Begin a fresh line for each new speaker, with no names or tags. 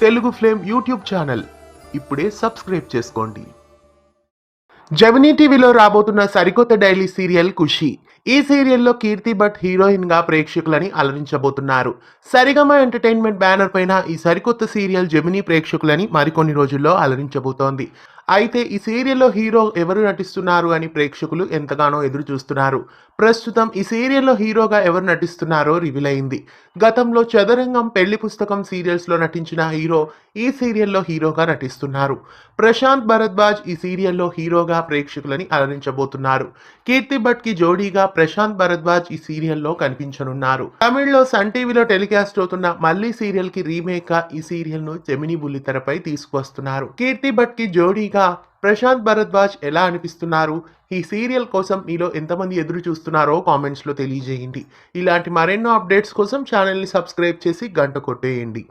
Telugu flame YouTube channel ఇప్పుడే subscribe చేసుకోండి. Gemini టీవీలో రాబోతున్న సరికొత్త డైలీ సీరియల్ ఖుషి. ఈ సీరియల్లో కీర్తి భట్ హీరోయిన్ గా ప్రేక్షకులని అలరించబోతున్నారు. సరిగమ ఎంటర్టైన్మెంట్ బ్యానర్ పైన ఈ సరికొత్త సీరియల్ జెమినీ ప్రేక్షకులని మరికొన్ని రోజుల్లో అలరించబోతోంది. అయితే ఈ సీరియల్లో హీరో ఎవరు నటిస్తున్నారు అని ప్రేక్షకులు ఎంతగానో ఎదురు చూస్తున్నారు. ప్రస్తుతం ఈ సీరియల్లో హీరోగా ఎవరు నటిస్తున్నారో రివీల్ అయింది. గతంలో చదరంగం, పెళ్లి పుస్తకం సీరియల్స్ లో నటించిన హీరో ఈ సీరియల్లో హీరోగా నటిస్తున్నారు. ప్రశాంత్ భరద్వాజ్ ఈ సీరియల్లో హీరోగా ప్రేక్షకులని అలరించబోతున్నారు. కీర్తి భట్ కి జోడీగా ప్రశాంత్ భరద్వాజ్ ఈ సీరియల్లో కనిపించనున్నారు. తమిళ్లో సన్ టీవీలో టెలికాస్ట్ అవుతున్న మళ్ళీ సీరియల్ కి రీమేక్ గా ఈ సీరియల్ ను జెమినీ బుల్లితెరపై తీసుకువస్తున్నారు. కీర్తి భట్ కి జోడీగా ప్రశాంత్ భరద్వాజ్ ఎలా అనిపిస్తున్నారు? ఈ సీరియల్ కోసం మీలో ఎంతమంది ఎదురు చూస్తున్నారో కామెంట్స్ లో తెలియజేయండి. ఇలాంటి మరెన్నో అప్డేట్స్ కోసం ఛానల్ ని సబ్స్క్రైబ్ చేసి గంట కొట్టేయండి.